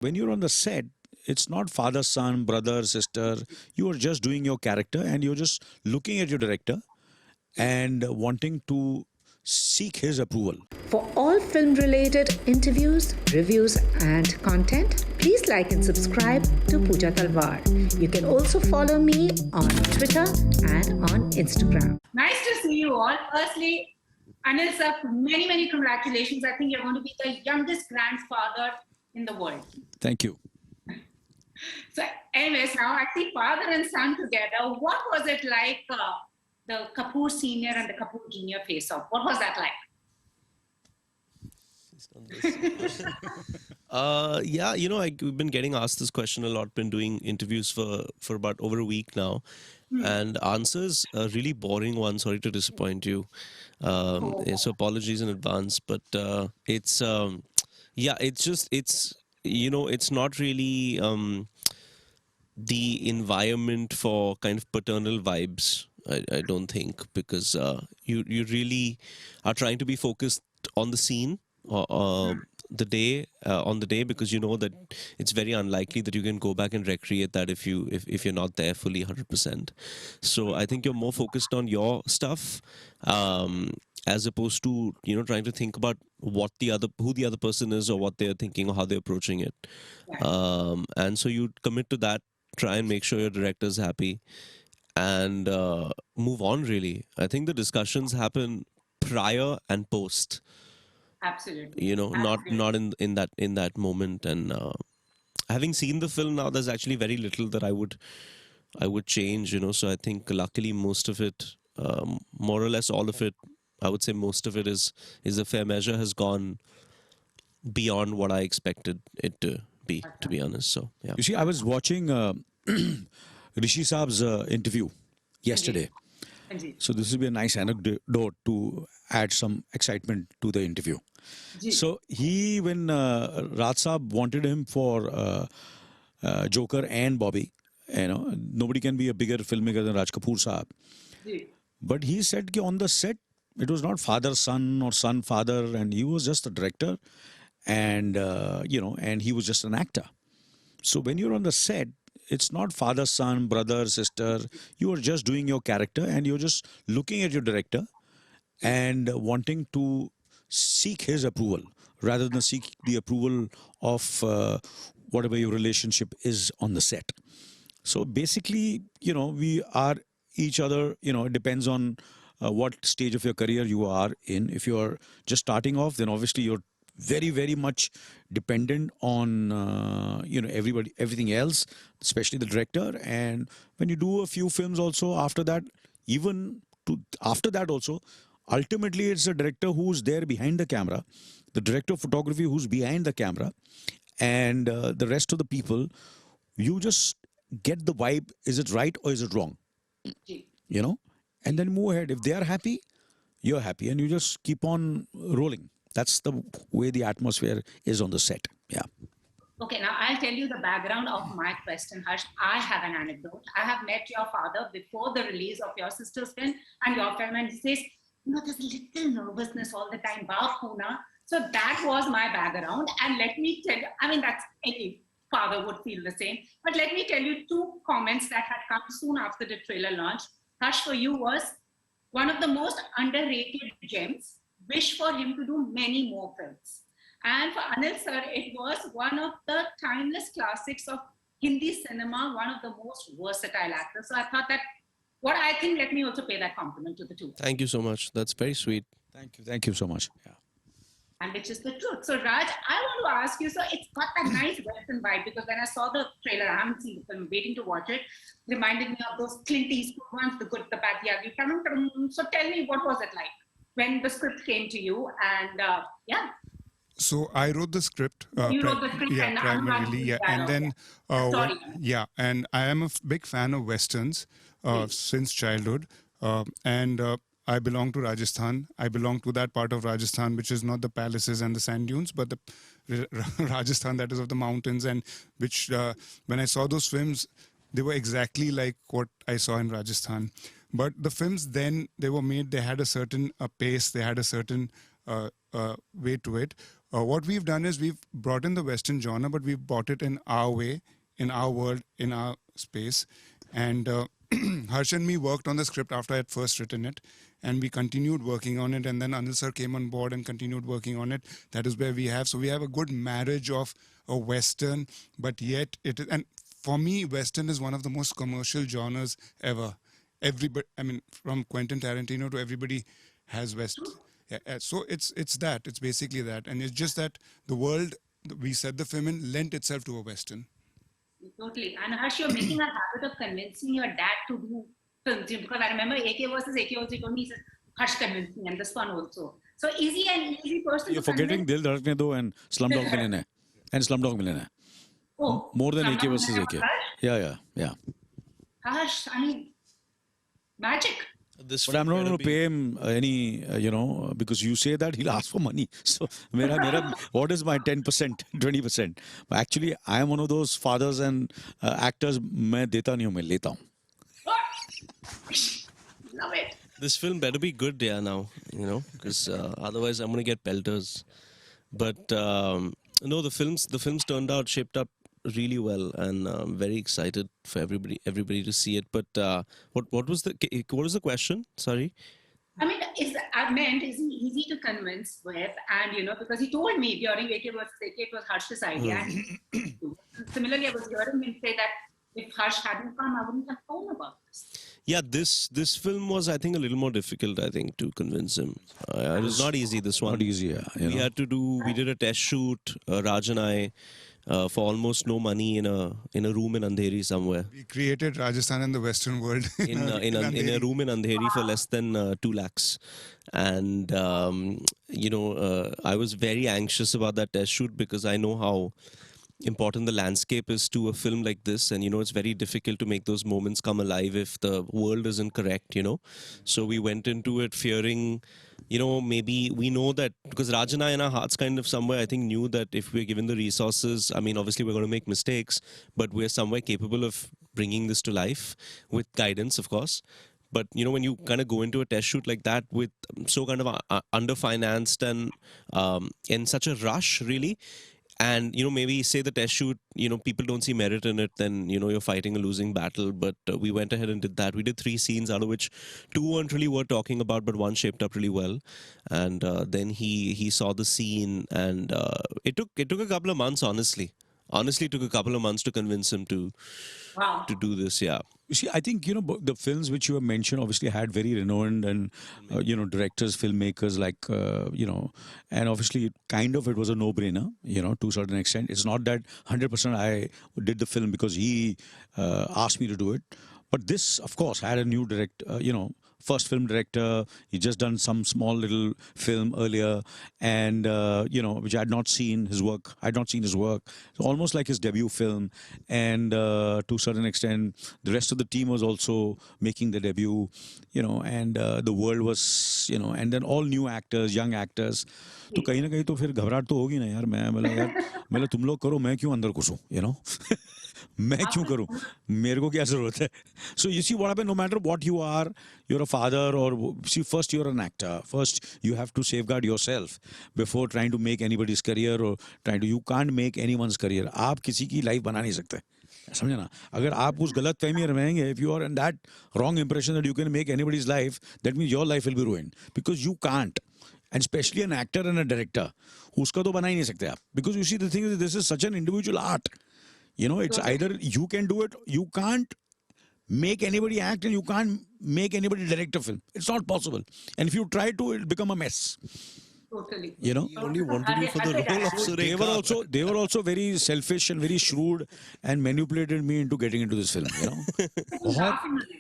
When you're on the set, it's not father, son, brother, sister. You are just doing your character and you're just looking at your director and wanting to seek his approval. For all film related interviews, reviews, and content, please like and subscribe to Pooja Talwar. You can also follow me on Twitter and on Instagram. Nice to see you all. Firstly, Anil sir, many, many congratulations. I think you're going to be the youngest grandfather in the world. Thank you. So, anyways, now I see father and son together. What was it like, the Kapoor Senior and the Kapoor Junior face-off? What was that like? Yeah, we've been getting asked this question a lot, been doing interviews for about over a week now. And answers a really boring one. Sorry to disappoint you. So apologies in advance, but it's it's not really the environment for kind of paternal vibes. I don't think, because you really are trying to be focused on the scene or the day on the day, because you know that it's very unlikely that you can go back and recreate that if you're not there fully 100%. So I think you're more focused on your stuff, as opposed to trying to think about who the other person is, or what they're thinking, or how they're approaching it. And so you commit to that, try and make sure your director's happy, and move on. Really, I think the discussions happen prior and post. Absolutely. Not in that moment. And having seen the film now, there's actually very little that I would change. So I think luckily most of it, more or less all of it, I would say most of it is a fair measure, has gone beyond what I expected it to be, to be honest. So yeah. You see, I was watching Rishi Saab's interview yesterday. So this will be a nice anecdote to add some excitement to the interview. So when Raj Saab wanted him for Joker and Bobby, nobody can be a bigger filmmaker than Raj Kapoor Saab. But he said that on the set, it was not father-son or son-father, and he was just a director, and and he was just an actor. So when you're on the set, it's not father, son, brother, sister. You are just doing your character and you're just looking at your director and wanting to seek his approval rather than seek the approval of whatever your relationship is on the set. So basically, we are each other, it depends on what stage of your career you are in. If you're just starting off, then obviously you're very, very much dependent on everything else, especially the director. And when you do a few films also after that, also, ultimately it's the director who's there behind the camera, the director of photography who's behind the camera, and the rest of the people. You just get the vibe. Is it right or is it wrong? And then move ahead. If they are happy, you're happy, and you just keep on rolling. That's the way the atmosphere is on the set. Yeah. Okay, now I'll tell you the background of my question, Harsh. I have an anecdote. I have met your father before the release of your sister's film and your film, and he says, there's a little nervousness all the time, Baap Puna. So that was my background. And let me tell you, that's any father would feel the same. But let me tell you two comments that had come soon after the trailer launch. Harsh, for you was one of the most underrated gems. Wish for him to do many more films. And for Anil sir, it was one of the timeless classics of Hindi cinema, one of the most versatile actors. So I thought that, let me also pay that compliment to the two. Thank you so much. That's very sweet. Thank you so much. Yeah. And which is the truth. So Raj, I want to ask you, so it's got that nice Western vibe, because when I saw the trailer, I haven't seen the film, waiting to watch it, reminded me of those Clint Eastwood ones, the good, the bad, the ugly. So tell me, what was it like when the script came to you? And So I wrote the script. You wrote the script, and primarily, yeah. And then, and I am a big fan of westerns since childhood, and I belong to Rajasthan. I belong to that part of Rajasthan which is not the palaces and the sand dunes, but the Rajasthan that is of the mountains, and which when I saw those films, they were exactly like what I saw in Rajasthan. But the films then they were made, they had a certain pace, they had a certain way to it. What we've done is we've brought in the Western genre, but we've brought it in our way, in our world, in our space. And Harsh and me worked on the script after I had first written it, and we continued working on it. And then Anil sir came on board and continued working on it. That is where we have a good marriage of a Western, but yet it is. And for me, Western is one of the most commercial genres ever. Everybody, I mean, from Quentin Tarantino to everybody has Western. Yeah, so it's that. It's basically that, and it's just that the world we set the film in lent itself to a Western. Totally. And Harsh, you're making a habit of convincing your dad to do films. Because I remember AK versus AK also told me, he said, Harsh convinced me, and this one also. So is he an easy person You're to forgetting convince? Dil Dhadkne Do and Slumdog Millionaire. And Slumdog Millionaire. Oh, More than AK Slumdog versus AK. Millionaire, Harsh? Yeah. Harsh, I mean, magic. This But I'm film not better going to pay him any, because you say that he'll ask for money. So, what is my 10%, 20%? But actually, I am one of those fathers and actors. मैं देता नहीं हूँ, मैं लेता हूँ. Love it. This film better be good, now, because otherwise I'm going to get pelters. But no, the films shaped up really well, and I'm very excited for everybody to see it. But what was the question? Sorry. I mean, is it easy to convince Webb? And, because he told me during AK versus AK, it was Harsh's idea. And similarly, I was hearing him say that if Harsh hadn't come, I wouldn't have known about this. Yeah, this film was, I think, a little more difficult, to convince him. It was not easy, this one. Not easy, yeah. We did a test shoot, Raj and I, for almost no money in a room in Andheri somewhere. We created Rajasthan and the Western world In a room in Andheri for less than 2 lakhs. And, I was very anxious about that test shoot because I know how important the landscape is to a film like this, and it's very difficult to make those moments come alive if the world isn't correct. So we went into it fearing, maybe we know that, because Raj and I in our hearts kind of somewhere I think knew that if we're given the resources, I mean obviously we're going to make mistakes, but we're somewhere capable of bringing this to life with guidance, of course. But when you kind of go into a test shoot like that with so kind of underfinanced and in such a rush, really. And, maybe say the test shoot, people don't see merit in it, then, you're fighting a losing battle. But we went ahead and did that. We did 3 scenes, out of which 2 weren't really worth talking about, but 1 shaped up really well. And then he saw the scene, and it took a couple of months, honestly. Honestly, it took a couple of months to convince him to do this, yeah. You see, I think, the films which you have mentioned obviously had very renowned and, directors, filmmakers like, and obviously it was a no-brainer, to a certain extent. It's not that 100% I did the film because he asked me to do it. But this, of course, had a new first film director. He just done some small little film earlier, and which I had not seen his work. I had not seen his work. So almost like his debut film, and to a certain extent, the rest of the team was also making the debut. And the world was, and then all new actors, young actors. तो कहीं ना कहीं तो फिर घबराहट तो होगी ना यार. मैं तुम लोग करो, मैं क्यों अंदर घुसूं, मैं क्यों करूं, मेरे को क्या जरूरत है. So you see what happened, no matter what you are, you're a father, or see, first you're an actor. First you have to safeguard yourself before trying to make anybody's career, or you can't make anyone's career. आप किसी की life बना नहीं सकते, समझे ना. अगर आप उस गलत फहमी में रहेंगे, if you are in that wrong impression that you can make anybody's life, that means your life will be ruined, because you can't. And especially an actor and a director, उसका तो बना ही नहीं सकते आप. Because you see, the thing is, this is such an individual art. It's either you can do it, you can't make anybody act, and you can't make anybody direct a film. It's not possible. And if you try to, it'll become a mess. Totally. He only wanted you for the role of Sureka. They were also very selfish and very shrewd, and manipulated me into getting into this film.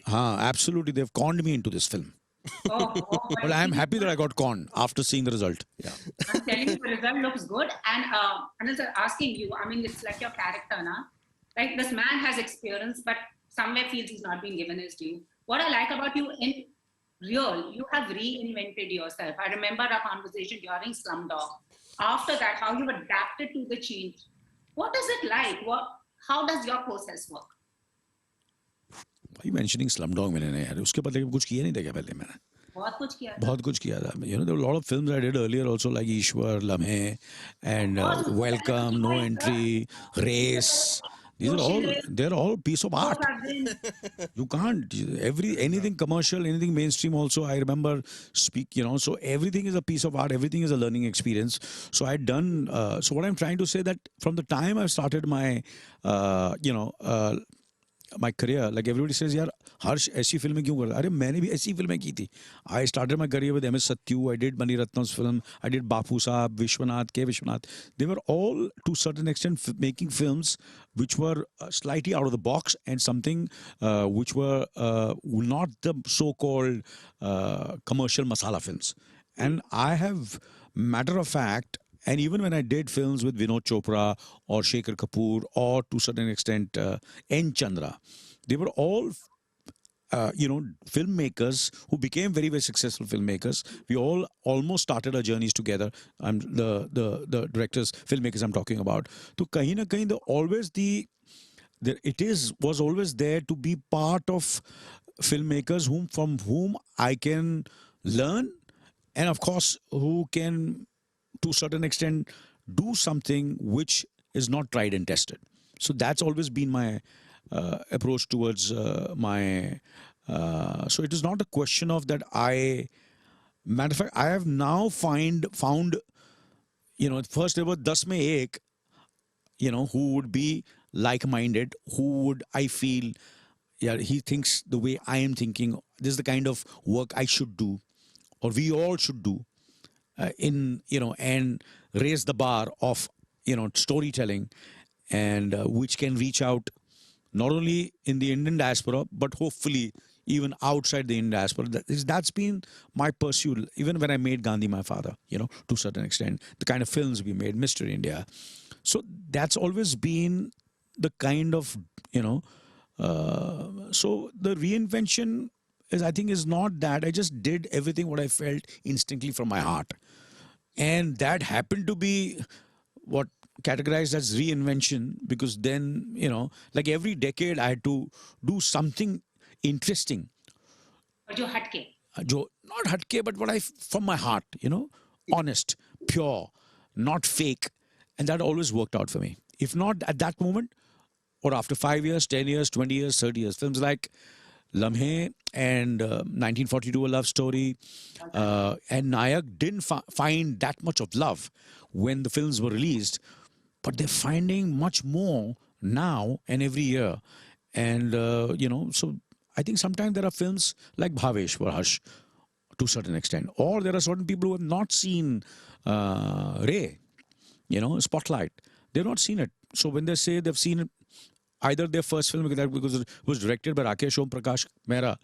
Absolutely, they've conned me into this film. But I'm happy that I got conned after seeing the result. Yeah. I'm telling you, the result looks good. And Anil, asking you, I mean, it's like your character, na? Like, this man has experience, but somewhere feels he's not being given his due. What I like about you in real, you have reinvented yourself. I remember our conversation during Slumdog. After that, how you adapted to the change. What is it like? How does your process work? Why are you mentioning Slumdog Millionaire? उसके बदले कुछ किया नहीं था क्या पहले मैंने? बहुत कुछ किया था. बहुत कुछ किया था. You know, there were a lot of films I did earlier also, like Ishwar, Lamhe, and Welcome, No Entry, Race. These are all, they're all piece of art. You can't anything commercial, anything mainstream also. I remember so everything is a piece of art, everything is a learning experience. So I had done so what I'm trying to say, that from the time I started my my career, like everybody says, यार हर्ष ऐसी फिल्में क्यों कर रहा है? अरे मैंने भी ऐसी फिल्में की थी. I started my career with MS Satyu. I did Mani Ratnam's film. I did Bapu Saab, Vishwanath, K. Vishwanath. They were all, to a certain extent, making films which were slightly out of the box, and something which were not the so-called commercial masala films. And I have, matter of fact, and even when I did films with Vinod Chopra or Shekhar Kapoor, or to a certain extent N. Chandra, they were all filmmakers who became very, very successful filmmakers. We all almost started our journeys together. I'm the directors, filmmakers I'm talking about. So kahin na kahin, was always there to be part of filmmakers from whom I can learn, and of course who can, to a certain extent, do something which is not tried and tested. So that's always been my approach towards my. So it is not a question of that. Matter of fact, I have now found, first there was 10 mein ek, who would be like-minded, who would, I feel, yeah, he thinks the way I am thinking. This is the kind of work I should do, or we all should do. And raise the bar of storytelling, and which can reach out not only in the Indian diaspora but hopefully even outside the Indian diaspora. That's been my pursuit, even when I made Gandhi My Father, to a certain extent, the kind of films we made, Mr. India. So that's always been the kind of so the reinvention I think is not that. I just did everything what I felt instinctively from my heart. And that happened to be what categorized as reinvention, because then, like every decade I had to do something interesting. जो हटके. Not hatke, but what from my heart, honest, pure, not fake. And that always worked out for me. If not at that moment, or after 5 years, 10 years, 20 years, 30 years, films like Lamhe and 1942, A Love Story, and Nayak didn't find that much of love when the films were released, but they're finding much more now and every year. And, so I think sometimes there are films like Bhaveshwar, Harsh, to a certain extent, or there are certain people who have not seen Ray, Spotlight. They've not seen it. So when they say they've seen it, either their first film, because it was directed by Rakesh Om Prakash Mehra.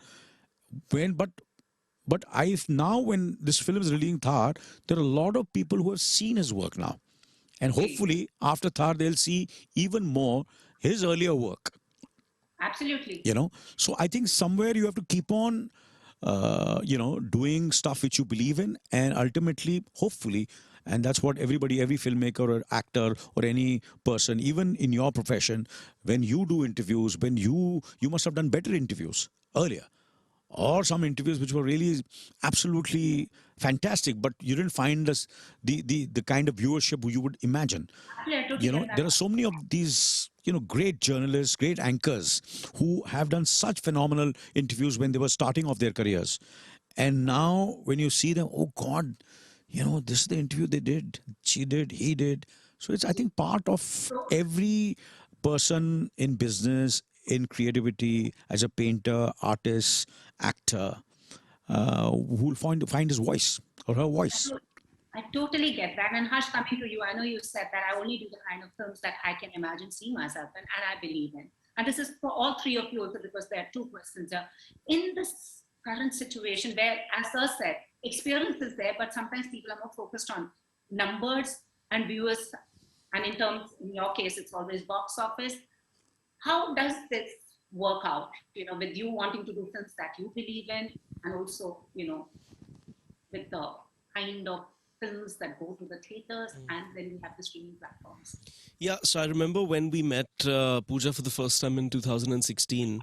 But now when this film is releasing Thar, there are a lot of people who have seen his work now. And hopefully after Thar, they'll see even more his earlier work. Absolutely. So I think somewhere you have to keep on, doing stuff which you believe in, and ultimately, hopefully, and that's what every filmmaker or actor or any person, even in your profession, when you do interviews, when you must have done better interviews earlier, or some interviews which were really absolutely fantastic, but you didn't find the kind of viewership you would imagine. There are so many of these, great journalists, great anchors who have done such phenomenal interviews when they were starting off their careers. And now when you see them, oh God, this is the interview they did, she did, he did. So it's, I think, part of every person in business, in creativity, as a painter, artist, actor, who will find his voice or her voice. I totally get that. And Harsh, coming to you, I know you said that I only do the kind of films that I can imagine seeing myself in, and I believe in. And this is for all three of you also, because there are two questions here. In this current situation where, as Sir said, experience is there, but sometimes people are more focused on numbers and viewers. And in your case, it's always box office. How does this work out, with you wanting to do films that you believe in, and also, with the kind of films that go to the theaters, and then we have the streaming platforms? Yeah, so I remember when we met Pooja for the first time in 2016,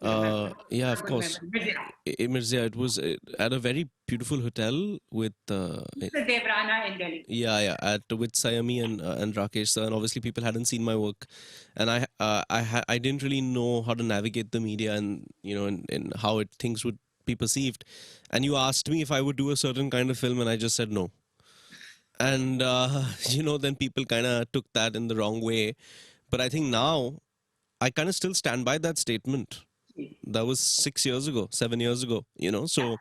Yeah, of Good course. memory. Mirzia, it was at a very beautiful hotel with Mr. Devrana in Delhi. yeah, at with Sayami and Rakesh sir, and obviously people hadn't seen my work, and I didn't really know how to navigate the media and and how things would be perceived, and you asked me if I would do a certain kind of film, and I just said no, and then people kind of took that in the wrong way, but I think now I kind of still stand by that statement. That was 6 years ago, 7 years ago, so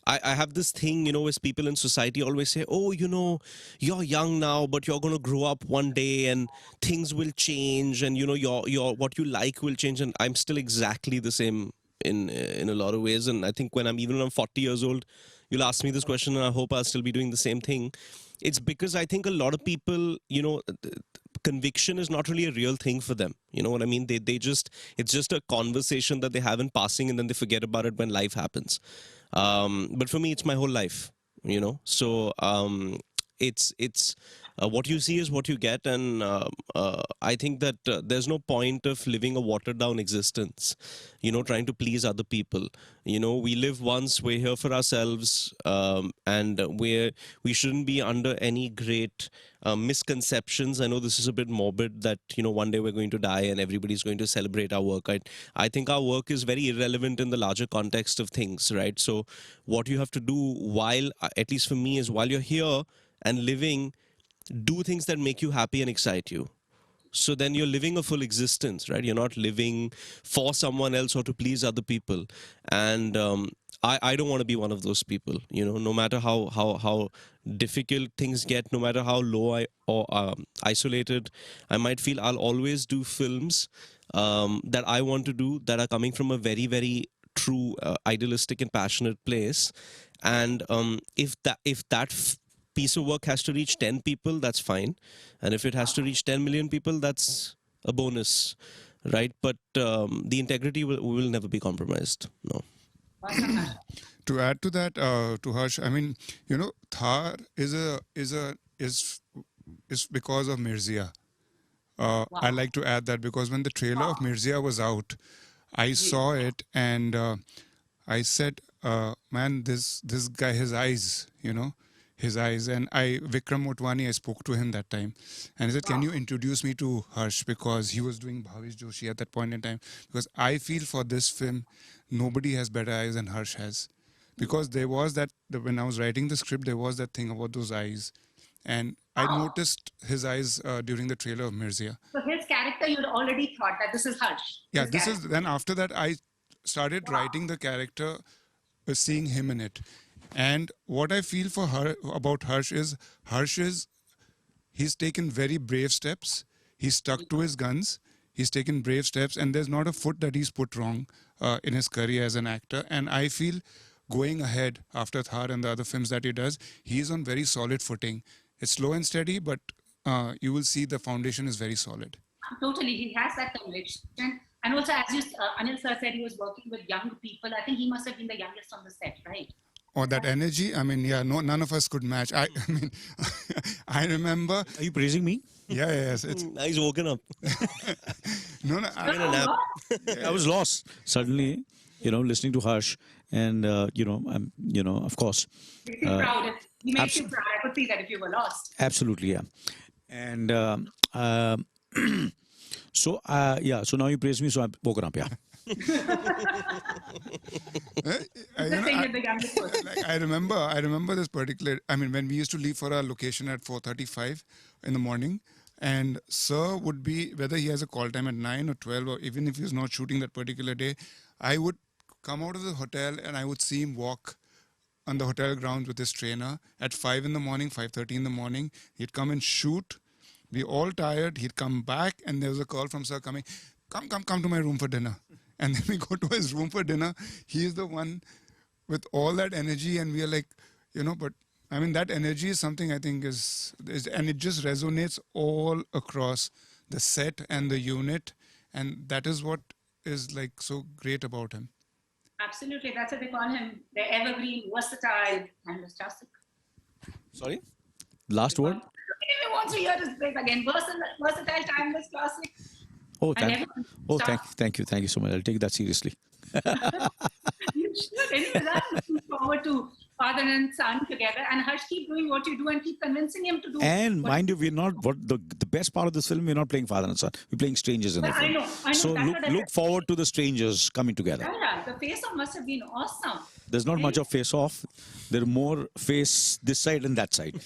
I have this thing, as people in society always say, oh, you're young now, but you're going to grow up one day and things will change, and your what you like will change. And I'm still exactly the same in a lot of ways. And I think when I'm 40 years old, you'll ask me this question, and I hope I'll still be doing the same thing. It's because I think a lot of people, conviction is not really a real thing for them. You know what I mean? It's just a conversation that they have in passing, and then they forget about it when life happens. But for me, it's my whole life, So it's what you see is what you get, and I think that there's no point of living a watered down existence, trying to please other people. We live once, we're here for ourselves, and we shouldn't be under any great misconceptions. I know this is a bit morbid that one day we're going to die and everybody's going to celebrate our work. I think our work is very irrelevant in the larger context of things, right? So what you have to do while, at least for me, is while you're here and living, do things that make you happy and excite you. So then you're living a full existence, right? You're not living for someone else or to please other people. And I don't want to be one of those people, no matter how difficult things get, no matter how low or isolated I might feel, I'll always do films that I want to do that are coming from a very, very true, idealistic and passionate place. And if that piece of work has to reach 10 people, that's fine. And if it has to reach 10 million people, that's a bonus, right? But the integrity will never be compromised. No. To add to that, to Harsh, I mean, Thar is because of Mirzia. I like to add that because when the trailer of Mirzia was out, I saw it and I said, man, this guy, his eyes, his eyes. And Vikram Motwani, I spoke to him that time. And he said, can you introduce me to Harsh? Because he was doing Bhavish Joshi at that point in time. Because I feel for this film, nobody has better eyes than Harsh has. Because there was when I was writing the script, there was that thing about those eyes. And I noticed his eyes during the trailer of Mirzia. So his character, you'd already thought that this is Harsh. Yeah, then after that, I started writing the character, seeing him in it. And what I feel about Harsh is, he's taken very brave steps. He's stuck to his guns. He's taken brave steps, and there's not a foot that he's put wrong in his career as an actor. And I feel going ahead after Thar and the other films that he does, he's on very solid footing. It's slow and steady, but you will see the foundation is very solid. Totally, he has that conviction. And also, as Anil sir said, he was working with young people. I think he must have been the youngest on the set, right? Oh, that energy! I mean, yeah, none of us could match. I mean, I remember. Are you praising me? Yeah, yes. Now he's woken up. No. In a nap. I was lost suddenly, listening to Harsh, and I'm, of course. Makes you proud. He makes you proud. I could see that if you were lost. Absolutely, yeah. And so now you praise me, so I'm woken up, yeah. I remember this particular. I mean, when we used to leave for our location at 4:35 in the morning, and Sir would be, whether he has a call time at 9 or 12, or even if he's not shooting that particular day, I would come out of the hotel and I would see him walk on the hotel grounds with his trainer at 5 in the morning, 5:30 in the morning. He'd come and shoot. Be all tired. He'd come back, and there was a call from Sir coming. Come to my room for dinner. And then we go to his room for dinner. He's the one with all that energy, and we are like, but I mean, that energy is something I think is and it just resonates all across the set and the unit. And that is what is like so great about him. Absolutely. That's what they call him. The evergreen, versatile, and classic. Sorry? Last word? If you want to hear this break again, versatile, timeless, classic. Oh, I thank, never oh, start- thank you so much. I'll take that seriously. You should. Anyways, I'm looking forward to father and son together. And Harsh, keep doing what you do and keep convincing him to do. And what mind you, we're not what the best part of this film. We're not playing father and son. We're playing strangers in the But film. I know, So that's what I look said. forward to the strangers coming together. Yeah, the face-off must have been awesome. There's not much of face off. There are more face this side and that side.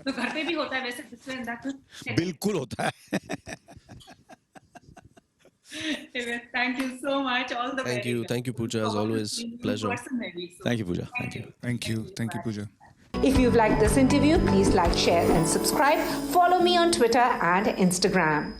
तो घर पे भी होता है वैसे this way and that way. बिल्कुल होता है. Anyways, thank you so much. All the Thank very you. best. Thank you, Pooja, as Forward to always. seeing you Pleasure. personally. So Thank you, Pooja. Thank you. Thank you. Thank you, Pooja. If you've liked this interview, please like, share, and subscribe. Follow me on Twitter and Instagram.